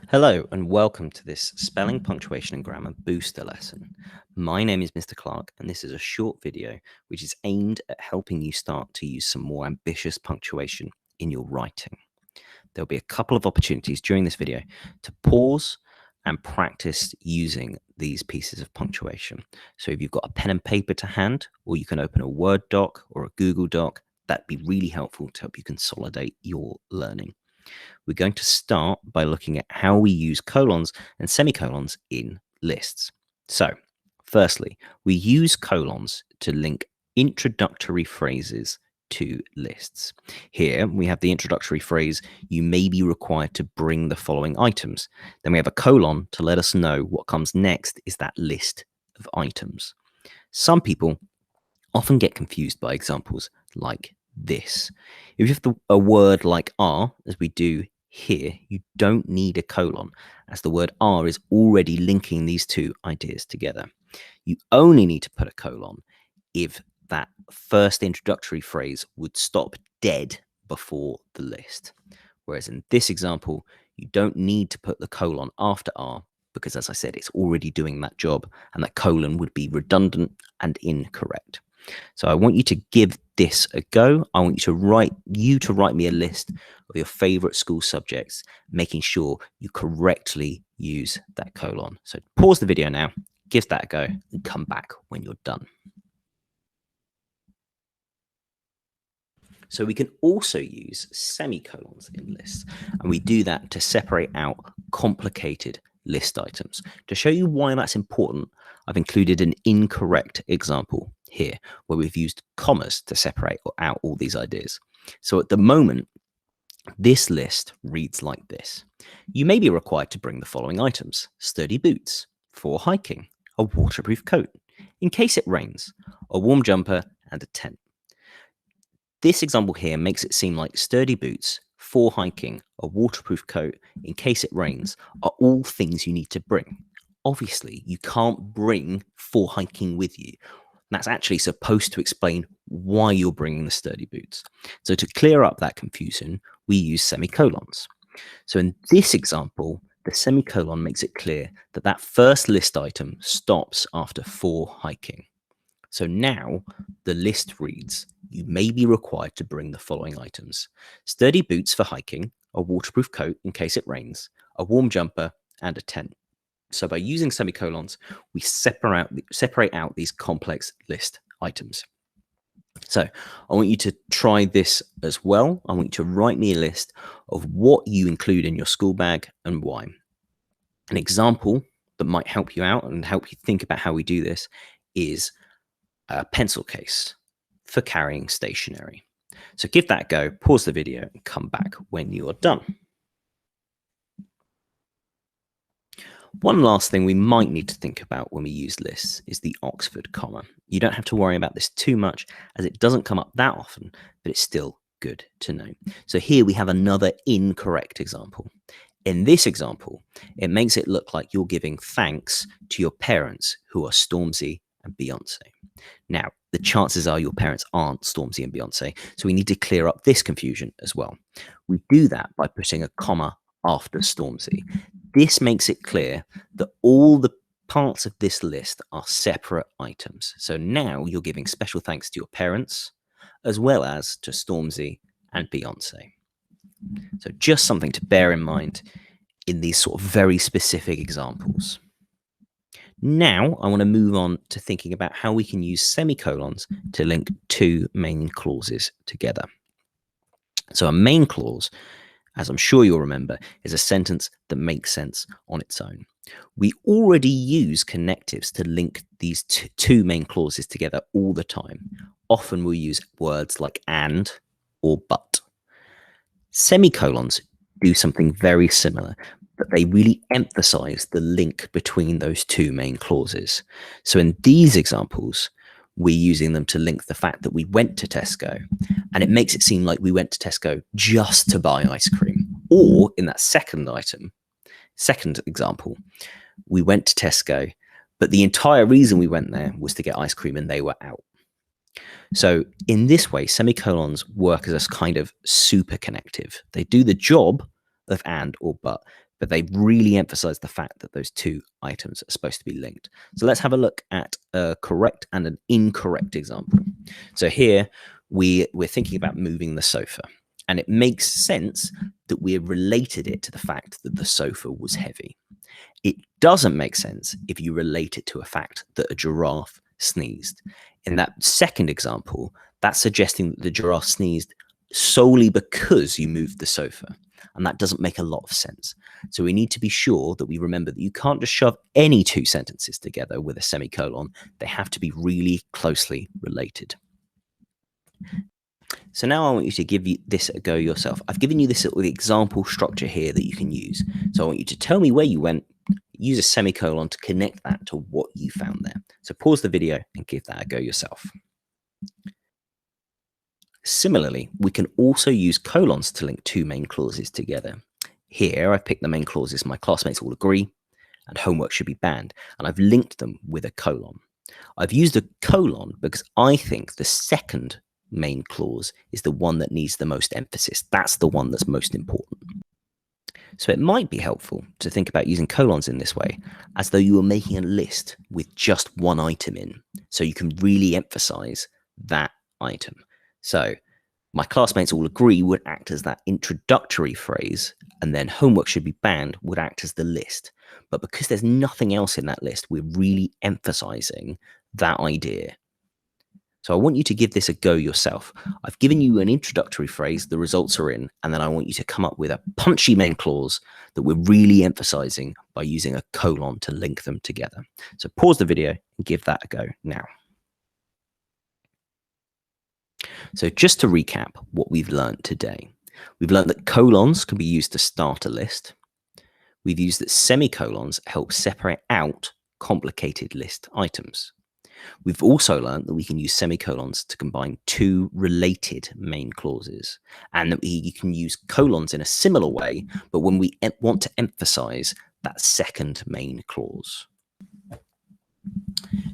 Hello and welcome to this spelling, punctuation and grammar booster lesson. My name is Mr. Clark and this is a short video which is aimed at helping you start to use some more ambitious punctuation in your writing. There'll be a couple of opportunities during this video to pause and practice using these pieces of punctuation. So if you've got a pen and paper to hand, or you can open a Word doc or a Google doc, that'd be really helpful to help you consolidate your learning. We're going to start by looking at how we use colons and semicolons in lists. So, firstly, we use colons to link introductory phrases to lists. Here we have the introductory phrase, "You may be required to bring the following items." Then we have a colon to let us know what comes next is that list of items. Some people often get confused by examples like this. If you have a word like are, as we do here, you don't need a colon, as the word are is already linking these two ideas together. You only need to put a colon if that first introductory phrase would stop dead before the list. Whereas in this example, you don't need to put the colon after are, because as I said, it's already doing that job, and that colon would be redundant and incorrect. So I want you to give this a go. I want you to write me a list of your favorite school subjects, making sure you correctly use that colon. So pause the video now, give that a go, and come back when you're done. So we can also use semicolons in lists, and we do that to separate out complicated list items. To show you why that's important, I've included an incorrect example here where we've used commas to separate out all these ideas. So at the moment, this list reads like this. You may be required to bring the following items: sturdy boots, for hiking, a waterproof coat, in case it rains, a warm jumper, and a tent. This example here makes it seem like sturdy boots, for hiking, a waterproof coat, in case it rains, are all things you need to bring. Obviously, you can't bring for hiking with you. That's actually supposed to explain why you're bringing the sturdy boots. So to clear up that confusion, we use semicolons. So in this example, the semicolon makes it clear that that first list item stops after for hiking. So now the list reads, you may be required to bring the following items: sturdy boots for hiking, a waterproof coat in case it rains, a warm jumper, and a tent. So by using semicolons, we separate out these complex list items. So I want you to try this as well. I want you to write me a list of what you include in your school bag and why. An example that might help you out and help you think about how we do this is a pencil case for carrying stationery. So give that a go, pause the video, and come back when you're done. One last thing we might need to think about when we use lists is the Oxford comma. You don't have to worry about this too much, as it doesn't come up that often, but it's still good to know. So here we have another incorrect example. In this example, it makes it look like you're giving thanks to your parents, who are Stormzy and Beyonce. Now, the chances are your parents aren't Stormzy and Beyonce, so we need to clear up this confusion as well. We do that by putting a comma after Stormzy. This makes it clear that all the parts of this list are separate items. So now you're giving special thanks to your parents, as well as to Stormzy and Beyonce. So just something to bear in mind in these sort of very specific examples. Now I want to move on to thinking about how we can use semicolons to link two main clauses together. So a main clause, as I'm sure you'll remember, is a sentence that makes sense on its own. We already use connectives to link these two main clauses together all the time. Often we'll use words like and or but. Semicolons do something very similar, but they really emphasize the link between those two main clauses. So in these examples, we're using them to link the fact that we went to Tesco, and it makes it seem like we went to Tesco just to buy ice cream. Or in that second example, we went to Tesco, but the entire reason we went there was to get ice cream and they were out. So in this way, semicolons work as a kind of super connective. They do the job of and or but they really emphasize the fact that those two items are supposed to be linked. So let's have a look at a correct and an incorrect example. So here we're thinking about moving the sofa, and it makes sense that we related it to the fact that the sofa was heavy. It doesn't make sense if you relate it to a fact that a giraffe sneezed. In that second example, that's suggesting that the giraffe sneezed solely because you moved the sofa. And that doesn't make a lot of sense. So we need to be sure that we remember that you can't just shove any two sentences together with a semicolon. They have to be really closely related. So now I want you to give this a go yourself. I've given you this little example structure here that you can use. So I want you to tell me where you went, use a semicolon to connect that to what you found there. So pause the video and give that a go yourself. Similarly, we can also use colons to link two main clauses together. Here, I've picked the main clauses my classmates all agree and homework should be banned, and I've linked them with a colon. I've used a colon because I think the second main clause is the one that needs the most emphasis. That's the one that's most important. So it might be helpful to think about using colons in this way, as though you were making a list with just one item in, so you can really emphasize that item. So my classmates all agree would act as that introductory phrase, and then homework should be banned would act as the list. But because there's nothing else in that list, we're really emphasizing that idea. So I want you to give this a go yourself. I've given you an introductory phrase, the results are in, and then I want you to come up with a punchy main clause that we're really emphasizing by using a colon to link them together. So pause the video and give that a go now. So just to recap what we've learned today, we've learned that colons can be used to start a list. We've used that semicolons help separate out complicated list items. We've also learned that we can use semicolons to combine two related main clauses, and that you can use colons in a similar way, but when we want to emphasize that second main clause.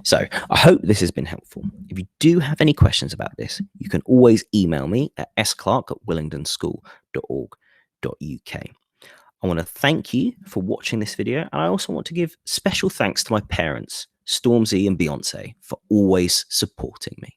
So I hope this has been helpful. If you do have any questions about this, you can always email me at sclark@willingdonschool.org.uk. I want to thank you for watching this video, and I also want to give special thanks to my parents, Stormzy and Beyonce, for always supporting me.